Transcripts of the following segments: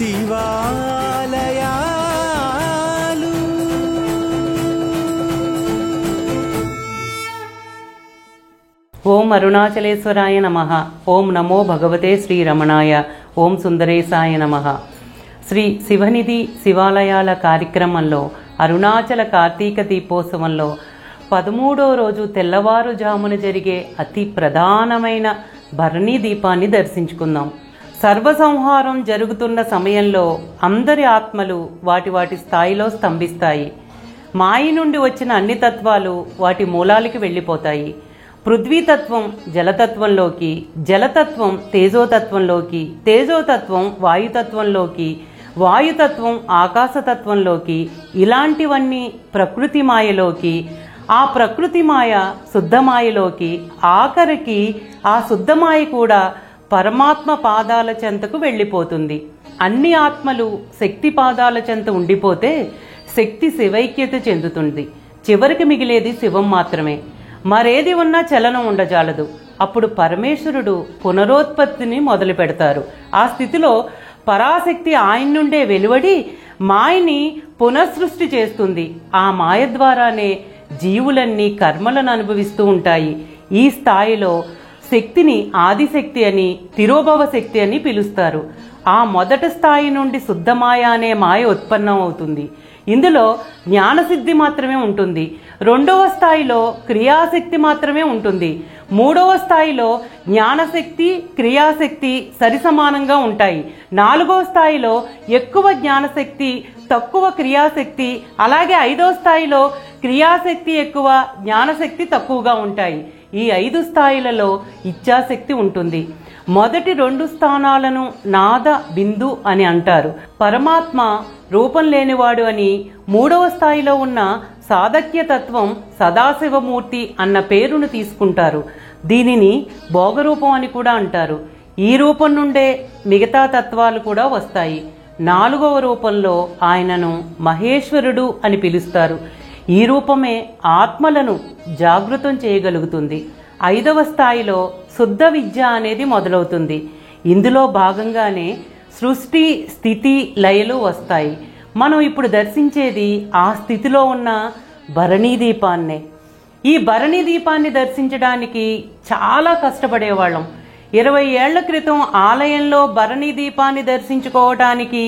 శివాలయాలు. ఓం అరుణాచలేశ్వరాయ నమః. ఓం నమో భగవతే శ్రీరమణాయ. ఓం సుందరేశాయ నమః. శ్రీ శివనిధి శివాలయాల కార్యక్రమంలో అరుణాచల కార్తీక దీపోత్సవంలో 13వ రోజు తెల్లవారుజామున జరిగే అతి ప్రధానమైన భరణీ దీపాన్ని దర్శించుకుందాం. సర్వసంహారం జరుగుతున్న సమయంలో అందరి ఆత్మలు వాటి వాటి స్థాయిలో స్తంభిస్తాయి. మాయ నుండి వచ్చిన అన్ని తత్వాలు వాటి మూలాలకి వెళ్ళిపోతాయి. పృథ్వీతత్వం జలతత్వంలోకి, జలతత్వం తేజోతత్వంలోకి, తేజోతత్వం వాయుతత్వంలోకి, వాయుతత్వం ఆకాశతత్వంలోకి, ఇలాంటివన్నీ ప్రకృతి మాయలోకి, ఆ ప్రకృతి మాయ శుద్ధమాయలోకి, ఆఖరికి ఆ శుద్ధమాయ కూడా పరమాత్మ పాదాల చెంతకు వెళ్ళిపోతుంది. అన్ని ఆత్మలు శక్తి పాదాల చెంత ఉండిపోతే శక్తి శివైక్యత చెందుతుంది. చివరికి మిగిలేది శివం మాత్రమే. మరేది ఉన్నా చలనం ఉండజాలదు. అప్పుడు పరమేశ్వరుడు పునరోత్పత్తిని మొదలు పెడతారు. ఆ స్థితిలో పరాశక్తి ఆయన నుండే వెలువడి మాయని పునఃసృష్టి చేస్తుంది. ఆ మాయ ద్వారానే జీవులన్నీ కర్మలను అనుభవిస్తూ ఉంటాయి. ఈ స్థాయిలో శక్తిని ఆదిశక్తి అని, తిరోభవ శక్తి అని పిలుస్తారు. ఆ మొదటి స్థాయి నుండి శుద్ధమాయ అనే మాయ ఉత్పన్నం అవుతుంది. ఇందులో జ్ఞానసిద్ధి మాత్రమే ఉంటుంది. 2వ స్థాయిలో క్రియాశక్తి మాత్రమే ఉంటుంది. 3వ స్థాయిలో జ్ఞానశక్తి క్రియాశక్తి సరిసమానంగా ఉంటాయి. 4వ స్థాయిలో ఎక్కువ జ్ఞానశక్తి తక్కువ క్రియాశక్తి, అలాగే 5వ స్థాయిలో క్రియాశక్తి ఎక్కువ జ్ఞానశక్తి తక్కువగా ఉంటాయి. ఈ 5 స్థాయిలలో ఇచ్ఛాశక్తి ఉంటుంది. మొదటి 2 స్థానాలను నాద బిందు అని అంటారు. పరమాత్మ రూపం లేనివాడు అని. 3వ స్థాయిలో ఉన్న సాధక్యతత్వం సదాశివమూర్తి అన్న పేరును తీసుకుంటారు. దీనిని భోగరూపం అని కూడా అంటారు. ఈ రూపం నుండే మిగతా తత్వాలు కూడా వస్తాయి. 4వ రూపంలో ఆయనను మహేశ్వరుడు అని పిలుస్తారు. ఈ రూపమే ఆత్మలను జాగృతం చేయగలుగుతుంది. 5వ స్థాయిలో శుద్ధ విద్య అనేది మొదలవుతుంది. ఇందులో భాగంగానే సృష్టి స్థితి లయలు వస్తాయి. మనం ఇప్పుడు దర్శించేది ఆ స్థితిలో ఉన్న భరణీ దీపాన్నే. ఈ భరణీ దీపాన్ని దర్శించడానికి చాలా కష్టపడేవాళ్ళం. 20 ఏళ్ల క్రితం ఆలయంలో భరణీ దీపాన్ని దర్శించుకోవటానికి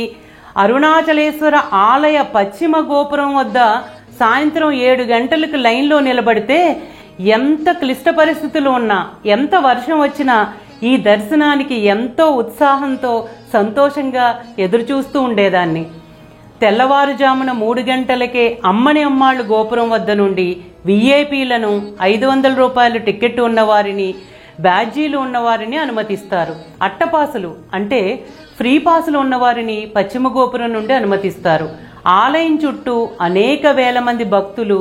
అరుణాచలేశ్వర ఆలయ పశ్చిమ గోపురం వద్ద సాయంత్రం 7 గంటలకు లైన్లో నిలబడితే ఎంత క్లిష్ట పరిస్థితులు ఉన్నా, ఎంత వర్షం వచ్చినా ఈ దర్శనానికి ఎంతో ఉత్సాహంతో సంతోషంగా ఎదురుచూస్తూ ఉండేదాన్ని. తెల్లవారుజామున 3 గంటలకే అమ్మని అమ్మాళ్ళు గోపురం వద్ద నుండి విఐపీలను 500 రూపాయల టికెట్ ఉన్నవారిని, బ్యాడ్జీలు ఉన్నవారిని అనుమతిస్తారు. అట్టపాసులు అంటే ఫ్రీ పాసులు ఉన్నవారిని పశ్చిమ గోపురం నుండి అనుమతిస్తారు. ఆలయం చుట్టూ అనేక వేల మంది భక్తులు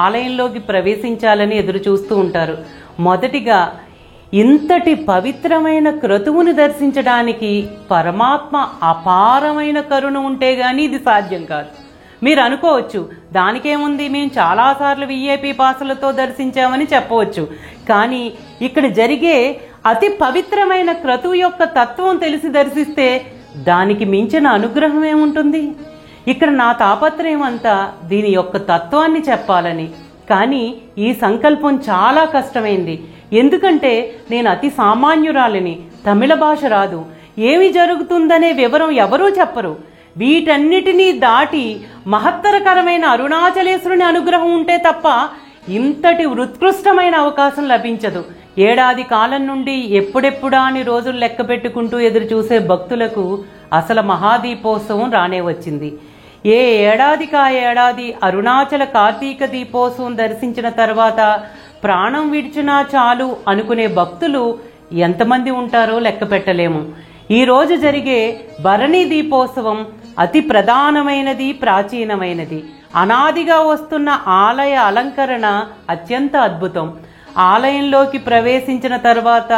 ఆలయంలోకి ప్రవేశించాలని ఎదురు చూస్తూ ఉంటారు. మొదటిగా ఇంతటి పవిత్రమైన క్రతువుని దర్శించడానికి పరమాత్మ అపారమైన కరుణ ఉంటే గాని ఇది సాధ్యం కాదు. మీరు అనుకోవచ్చు, దానికేముంది, మేము చాలాసార్లు విఐపి పాసులతో దర్శించామని చెప్పవచ్చు. కానీ ఇక్కడ జరిగే అతి పవిత్రమైన క్రతువు యొక్క తత్వం తెలిసి దర్శిస్తే దానికి మించిన అనుగ్రహం ఏముంటుంది? ఇక్కడ నా తాపత్రయం అంతా దీని యొక్క తత్వాన్ని చెప్పాలని. కానీ ఈ సంకల్పం చాలా కష్టమైంది. ఎందుకంటే నేను అతి సామాన్యురాలిని, తమిళ భాష రాదు, ఏమి జరుగుతుందనే వివరం ఎవరూ చెప్పరు. వీటన్నిటినీ దాటి మహత్తరకరమైన అరుణాచలేశ్వరుని అనుగ్రహం ఉంటే తప్ప ఇంతటి ఉత్కృష్టమైన అవకాశం లభించదు. ఏడాది కాలం నుండి ఎప్పుడెప్పుడా అని రోజులు లెక్క పెట్టుకుంటూ ఎదురు చూసే భక్తులకు అసలు మహాదీపోత్సవం రానే వచ్చింది. ఏ ఏడాదికా ఏడాది అరుణాచల కార్తీక దీపోత్సవం దర్శించిన తర్వాత ప్రాణం విడిచినా చాలు అనుకునే భక్తులు ఎంతమంది ఉంటారో లెక్క పెట్టలేము. ఈరోజు జరిగే భరణీ దీపోత్సవం అతి ప్రధానమైనది, ప్రాచీనమైనది. అనాదిగా వస్తున్న ఆలయ అలంకరణ అత్యంత అద్భుతం. ఆలయంలోకి ప్రవేశించిన తర్వాత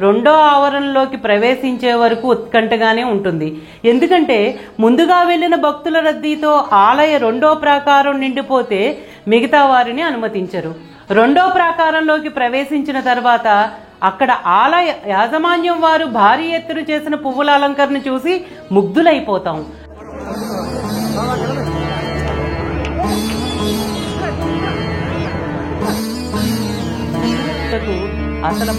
2వ ఆవరణలోకి ప్రవేశించే వరకు ఉత్కంఠగానే ఉంటుంది. ఎందుకంటే ముందుగా వెళ్ళిన భక్తుల రద్దీతో ఆలయ 2వ ప్రాకారం నిండిపోతే మిగతా వారిని అనుమతించరు. 2వ ప్రాకారంలోకి ప్రవేశించిన తర్వాత అక్కడ ఆలయ యాజమాన్యం వారు భారీ ఎత్తున చేసిన పువ్వుల అలంకరణ చూసి ముగ్ధులైపోతాం. అసలు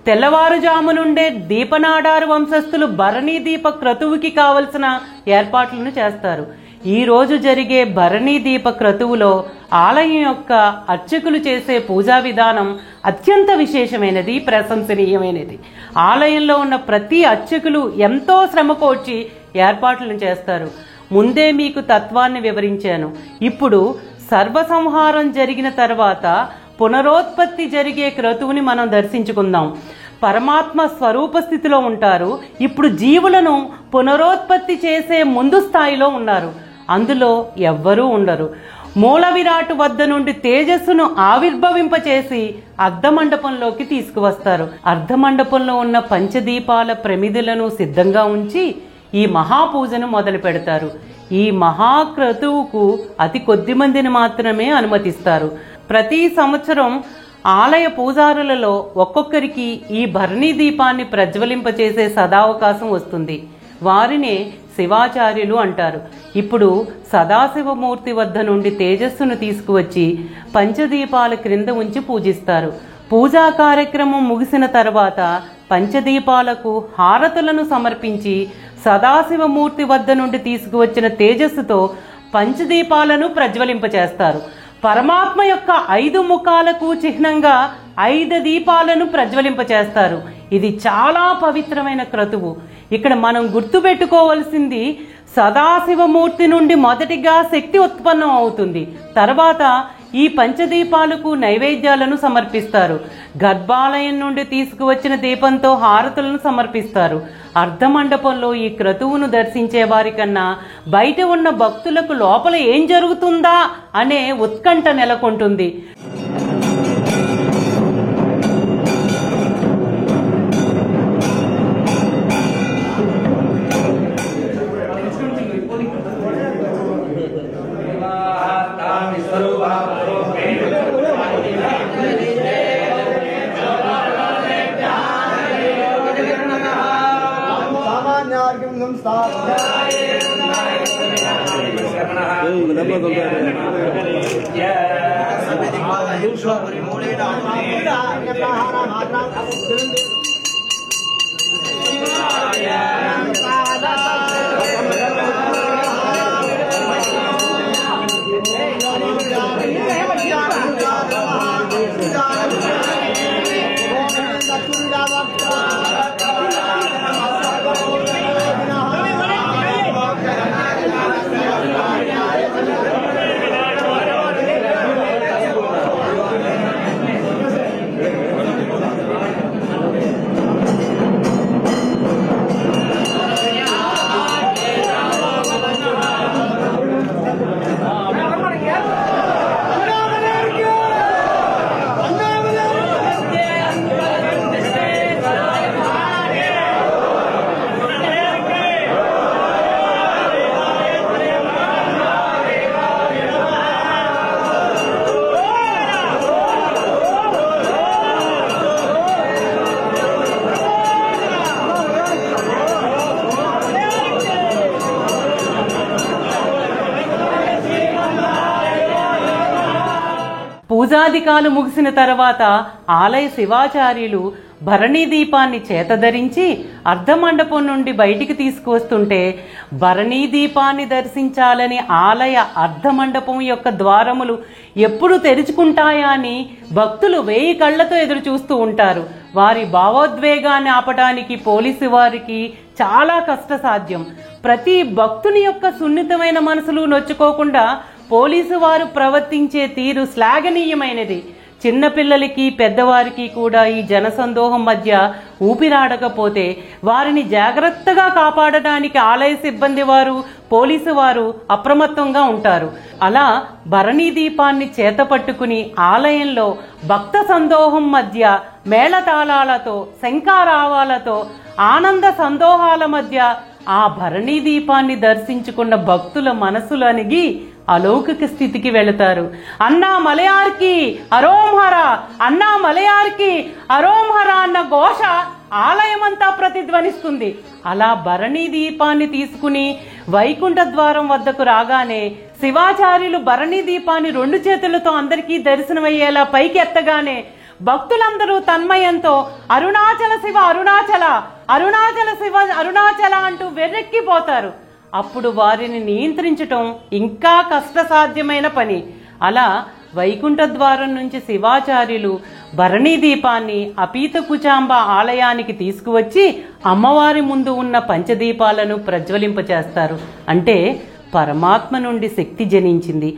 తెల్లవారుజాము నుండే దీపనాడారు వంశస్థులు భరణీ దీప క్రతువుకి కావలసిన ఏర్పాట్లను చేస్తారు. ఈ రోజు జరిగే భరణీ దీప క్రతువులో ఆలయం యొక్క అర్చకులు చేసే పూజా విధానం అత్యంత విశేషమైనది, ప్రశంసనీయమైనది. ఆలయంలో ఉన్న ప్రతి అర్చకులు ఎంతో శ్రమకోర్చి ఏర్పాట్లను చేస్తారు. ముందే మీకు తత్వాన్ని వివరించాను. ఇప్పుడు సర్వసంహారం జరిగిన తర్వాత పునరోత్పత్తి జరిగే క్రతువుని మనం దర్శించుకుందాం. పరమాత్మ స్వరూప స్థితిలో ఉంటారు. ఇప్పుడు జీవులను పునరోత్పత్తి చేసే ముందు స్థాయిలో ఉన్నారు. అందులో ఎవ్వరూ ఉండరు. మూల విరాటు వద్ద నుండి తేజస్సును ఆవిర్భవింపచేసి అర్ధమండపంలోకి తీసుకువస్తారు. అర్ధమండపంలో ఉన్న పంచదీపాల ప్రమిదలను సిద్ధంగా ఉంచి ఈ మహాపూజను మొదలు పెడతారు. ఈ మహాక్రతువుకు అతి కొద్ది మందిని మాత్రమే అనుమతిస్తారు. ప్రతి సంవత్సరం ఆలయ పూజారులలో ఒక్కొక్కరికి ఈ భరణీ దీపాన్ని ప్రజ్వలింపచేసే సదావకాశం వస్తుంది. వారినే శివాచార్యులు అంటారు. ఇప్పుడు సదాశివమూర్తి వద్ద నుండి తేజస్సును తీసుకువచ్చి పంచదీపాల క్రింద ఉంచి పూజిస్తారు. పూజా కార్యక్రమం ముగిసిన తర్వాత పంచదీపాలకు హారతులను సమర్పించి సదాశివమూర్తి వద్ద నుండి తీసుకువచ్చిన తేజస్సుతో పంచదీపాలను ప్రజ్వలింపచేస్తారు. పరమాత్మ యొక్క 5 ముఖాలకు చిహ్నంగా 5 దీపాలను ప్రజ్వలింపచేస్తారు. ఇది చాలా పవిత్రమైన క్రతువు. ఇక్కడ మనం గుర్తుపెట్టుకోవలసింది, సదాశివమూర్తి నుండి మొదటిగా శక్తి ఉత్పన్నం అవుతుంది. తర్వాత ఈ పంచదీపాలకు నైవేద్యాలను సమర్పిస్తారు. గర్భాలయం నుండి తీసుకువచ్చిన దీపంతో హారతులను సమర్పిస్తారు. అర్ధమండపంలో ఈ క్రతువును దర్శించే వారికన్నా బయట ఉన్న భక్తులకు లోపల ఏం జరుగుతుందా అనే ఉత్కంఠ నెలకొంటుంది. పూజాధికాలు ముగిసిన తర్వాత ఆలయ శివాచార్యులు భరణీ దీపాన్ని చేతధరించి అర్ధమండపం నుండి బయటికి తీసుకువస్తుంటే భరణీ దీపాన్ని దర్శించాలని ఆలయ అర్ధమండపం యొక్క ద్వారములు ఎప్పుడు తెరుచుకుంటాయా అని భక్తులు 1000 కళ్లతో ఎదురు చూస్తూ ఉంటారు. వారి భావోద్వేగాన్ని ఆపడానికి పోలీసు వారికి చాలా కష్టసాధ్యం. ప్రతి భక్తుని యొక్క సున్నితమైన మనసులు నొచ్చుకోకుండా పోలీసు వారు ప్రవర్తించే తీరు శ్లాఘనీయమైనది. చిన్నపిల్లలకి పెద్దవారికి కూడా ఈ జనసందోహం మధ్య ఊపిరాడకపోతే వారిని జాగ్రత్తగా కాపాడడానికి ఆలయ సిబ్బంది వారు, పోలీసు వారు అప్రమత్తంగా ఉంటారు. అలా భరణీ దీపాన్ని చేతపట్టుకుని ఆలయంలో భక్త సందోహం మధ్య మేళతాళాలతో, శంఖారావాలతో, ఆనంద సందోహాల మధ్య ఆ భరణీ దీపాన్ని దర్శించుకున్న భక్తుల మనసులు అణిగి అలౌకిక స్థితికి వెళతారు. అన్నా మలయార్కి అరోంహర, అన్నా మలయార్కి అరోంహర అన్న ఘోష ఆలయమంతా ప్రతిధ్వనిస్తుంది. అలా భరణీ దీపాన్ని తీసుకుని వైకుంఠ ద్వారం వద్దకు రాగానే శివాచార్యులు భరణీ దీపాన్ని 2 చేతులతో అందరికీ దర్శనమయ్యేలా పైకి ఎత్తగానే భక్తులందరూ తన్మయంతో అరుణాచల శివ అరుణాచల, అరుణాచల శివ అరుణాచల అంటూ వెర్రెక్కిపోతారు. అప్పుడు వారిని నియంత్రించటం ఇంకా కష్టసాధ్యమైన పని. అలా వైకుంఠ ద్వారం నుంచి శివాచార్యులు భరణీ దీపాన్ని అపీత కుచాంబ ఆలయానికి తీసుకువచ్చి అమ్మవారి ముందు ఉన్న పంచదీపాలను ప్రజ్వలింపచేస్తారు. అంటే పరమాత్మ నుండి శక్తి జనించింది.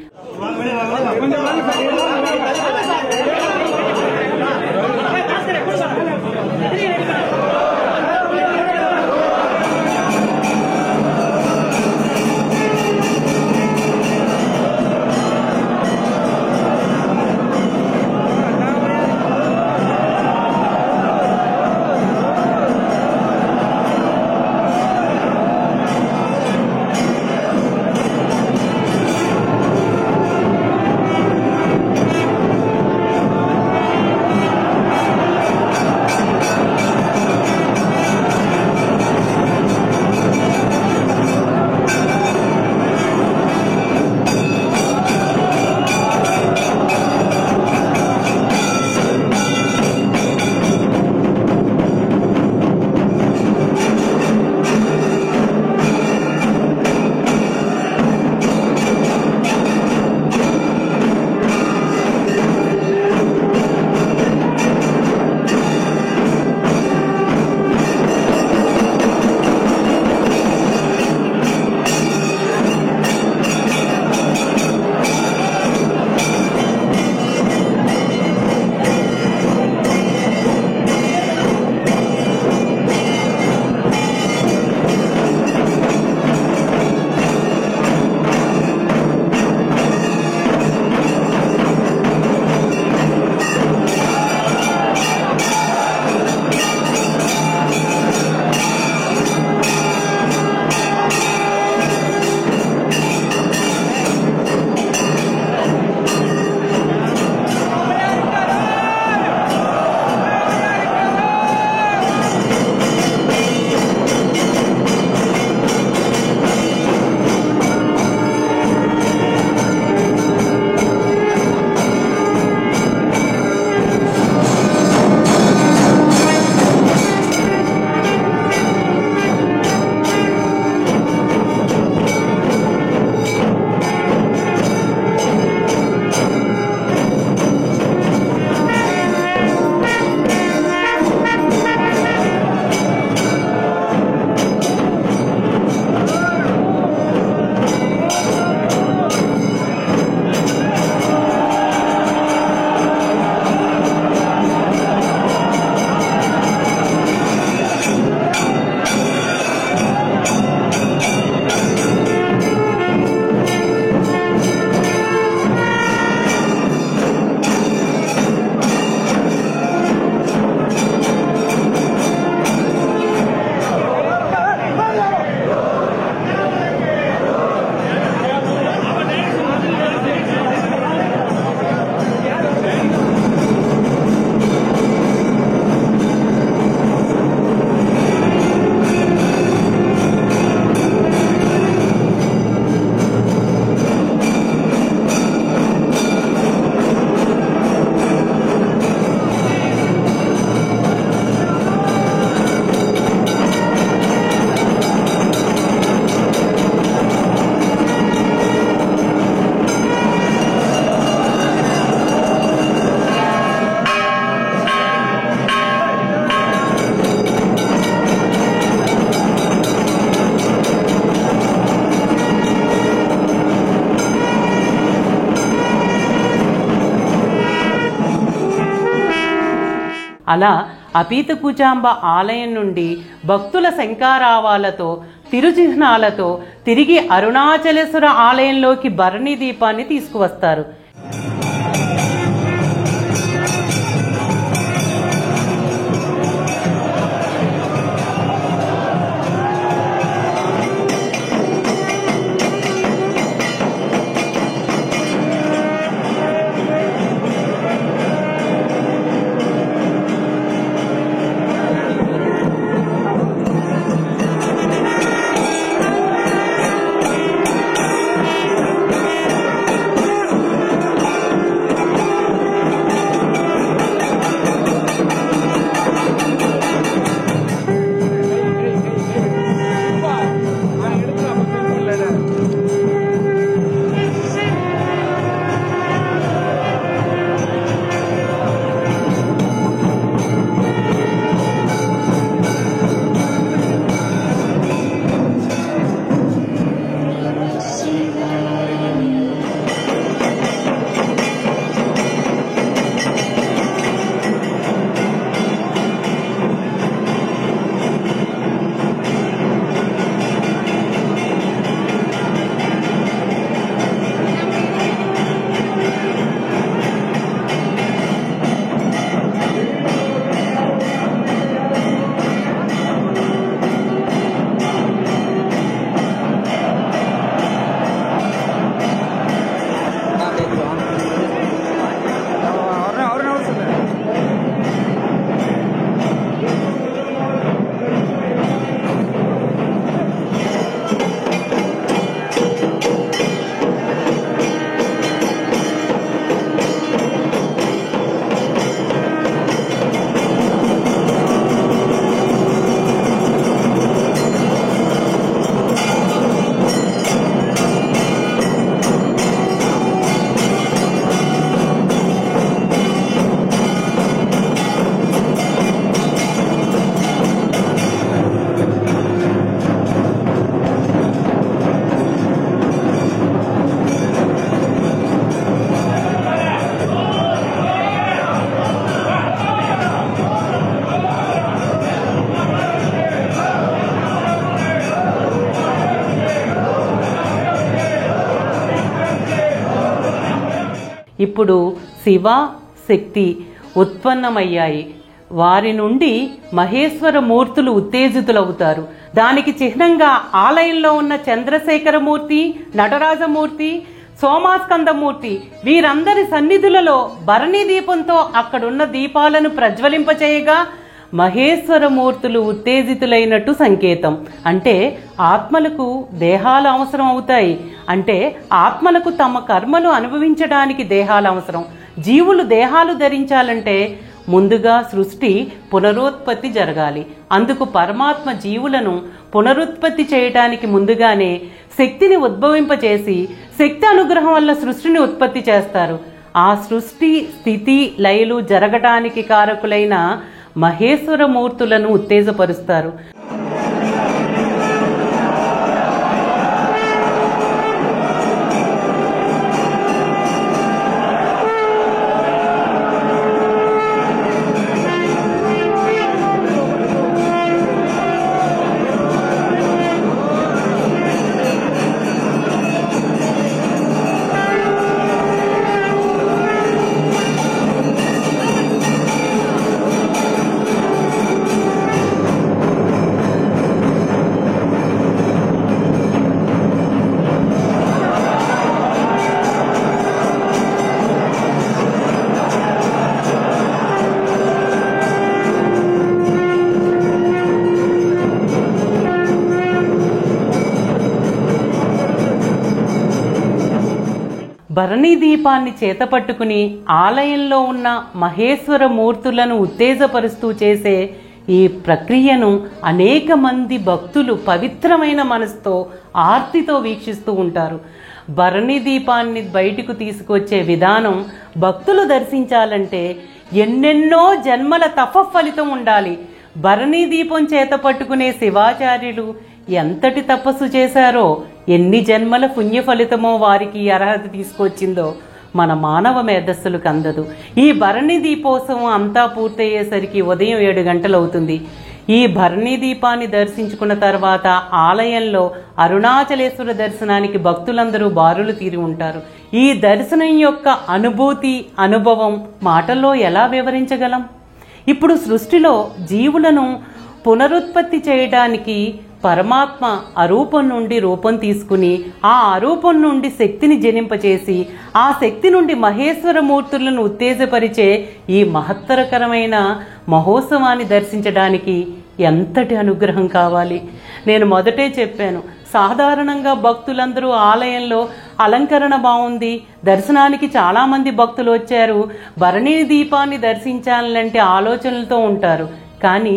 అలా అపీతకుచాంబ ఆలయం నుండి భక్తుల శంఖారావాలతో తిరుచిహ్నాలతో తిరిగి అరుణాచలేశ్వర ఆలయంలోకి భరణి దీపాన్ని తీసుకువస్తారు. ఇప్పుడు శివ శక్తి ఉత్పన్నమయ్యాయి. వారి నుండి మహేశ్వర మూర్తులు ఉత్తేజితులవుతారు. దానికి చిహ్నంగా ఆలయంలో ఉన్న చంద్రశేఖరమూర్తి, నటరాజమూర్తి, సోమాస్కందమూర్తి వీరందరి సన్నిధులలో భరణి దీపంతో అక్కడున్న దీపాలను ప్రజ్వలింపచేయగా మహేశ్వరమూర్తులు ఉత్తేజితులైనట్టు సంకేతం. అంటే ఆత్మలకు దేహాలు అవసరం అవుతాయి. అంటే ఆత్మలకు తమ కర్మలు అనుభవించడానికి దేహాలు అవసరం. జీవులు దేహాలు ధరించాలంటే ముందుగా సృష్టి పునరుత్పత్తి జరగాలి. అందుకు పరమాత్మ జీవులను పునరుత్పత్తి చేయటానికి ముందుగానే శక్తిని ఉద్భవింపచేసి శక్తి అనుగ్రహం వల్ల సృష్టిని ఉత్పత్తి చేస్తారు. ఆ సృష్టి స్థితి లయలు జరగటానికి కారకులైన మహేశ్వర మూర్తులను ఉత్తేజపరుస్తారు. భరణి దీపాన్ని చేతపట్టుకుని ఆలయంలో ఉన్న మహేశ్వర మూర్తులను ఉత్తేజపరుస్తూ చేసే ఈ ప్రక్రియను అనేక మంది భక్తులు పవిత్రమైన మనసుతో ఆర్తితో వీక్షిస్తూ ఉంటారు. భరణి దీపాన్ని బయటకు తీసుకొచ్చే విధానం భక్తులు దర్శించాలంటే ఎన్నెన్నో జన్మల తపఫలితం ఉండాలి. భరణి దీపం చేత పట్టుకునే శివాచార్యులు ఎంతటి తపస్సు చేశారో, ఎన్ని జన్మల పుణ్య ఫలితమో వారికి అర్హత తీసుకొచ్చిందో మన మానవ మేధస్సులకు అందదు. ఈ భరణి దీపోత్సవం అంతా పూర్తయ్యేసరికి ఉదయం 7 గంటలు అవుతుంది. ఈ భరణి దీపాన్ని దర్శించుకున్న తర్వాత ఆలయంలో అరుణాచలేశ్వర దర్శనానికి భక్తులందరూ బారులు తీరి ఉంటారు. ఈ దర్శనం యొక్క అనుభవం మాటల్లో ఎలా వివరించగలం? ఇప్పుడు సృష్టిలో జీవులను పునరుత్పత్తి చేయడానికి పరమాత్మ అరూపం నుండి రూపం తీసుకుని ఆ అరూపం నుండి శక్తిని జనింపచేసి ఆ శక్తి నుండి మహేశ్వర మూర్తులను ఉత్తేజపరిచే ఈ మహత్తరకరమైన మహోత్సవాన్ని దర్శించడానికి ఎంతటి అనుగ్రహం కావాలి? నేను మొదటే చెప్పాను, సాధారణంగా భక్తులందరూ ఆలయంలో అలంకరణ బాగుంది, దర్శనానికి చాలామంది భక్తులు వచ్చారు, భరణీ దీపాన్ని దర్శించాలంటే ఆలోచనలతో ఉంటారు. కానీ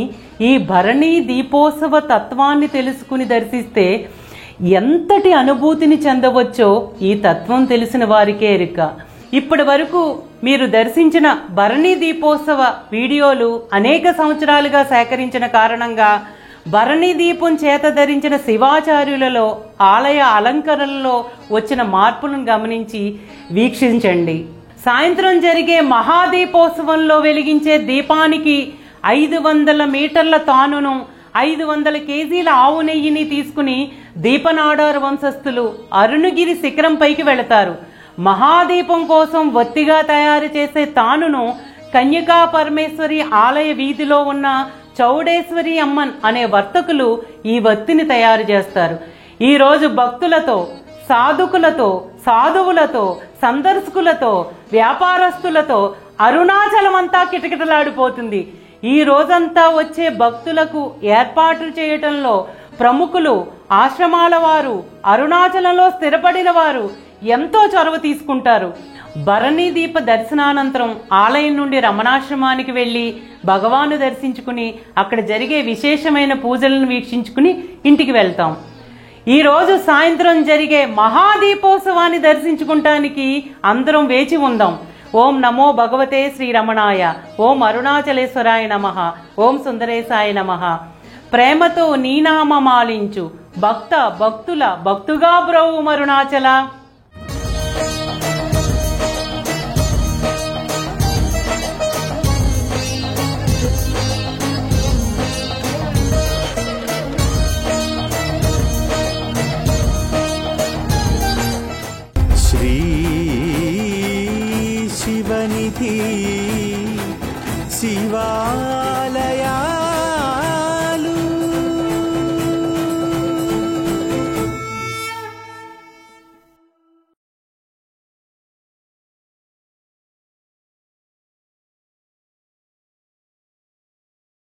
ఈ భరణీ దీపోత్సవ తత్వాన్ని తెలుసుకుని దర్శిస్తే ఎంతటి అనుభూతిని చెందవచ్చో ఈ తత్వం తెలిసిన వారికే ఎరుక. ఇప్పటి వరకు మీరు దర్శించిన భరణీ దీపోత్సవ వీడియోలు అనేక సంవత్సరాలుగా సేకరించిన కారణంగా భరణీ దీపం చేత ధరించిన శివాచార్యులలో ఆలయ అలంకరణలో వచ్చిన మార్పులను గమనించి వీక్షించండి. సాయంత్రం జరిగే మహాదీపోత్సవంలో వెలిగించే దీపానికి 500 మీటర్ల తానును 500 కేజీల ఆవు నెయ్యిని తీసుకుని దీపనాడారు వంశస్థులు అరుణగిరి శిఖరం పైకి వెళతారు. మహాదీపం కోసం వత్తిగా తయారు చేసే తానును కన్యకా పరమేశ్వరి ఆలయ వీధిలో ఉన్న చౌడేశ్వరి అమ్మన్ అనే వర్తకులు ఈ వత్తిని తయారు చేస్తారు. ఈరోజు భక్తులతో, సాధుకులతో, సాధువులతో, సందర్శకులతో, వ్యాపారస్తులతో అరుణాచలం అంతా కిటకిటలాడిపోతుంది. ఈ రోజంతా వచ్చే భక్తులకు ఏర్పాట్లు చేయటంలో ప్రముఖులు, ఆశ్రమాల వారు, అరుణాచలంలో స్థిరపడిన వారు ఎంతో చొరవ తీసుకుంటారు. భరణీ దీప దర్శనానంతరం ఆలయం నుండి రమణాశ్రమానికి వెళ్ళి భగవాను దర్శించుకుని అక్కడ జరిగే విశేషమైన పూజలను వీక్షించుకుని ఇంటికి వెళ్తాం. ఈరోజు సాయంత్రం జరిగే మహాదీపోత్సవాన్ని దర్శించుకుంటానికి అందరం వేచి ఉందాం. ఓం నమో భగవతే శ్రీరమణాయ, ఓం అరుణాచలేశ్వరాయ నమః, ఓం సుందరేశాయ నమః. ప్రేమతో నీనామమాలించు భక్తుల భక్తుగా బ్రోవు అరుణాచల. శివనిధి శివాలయా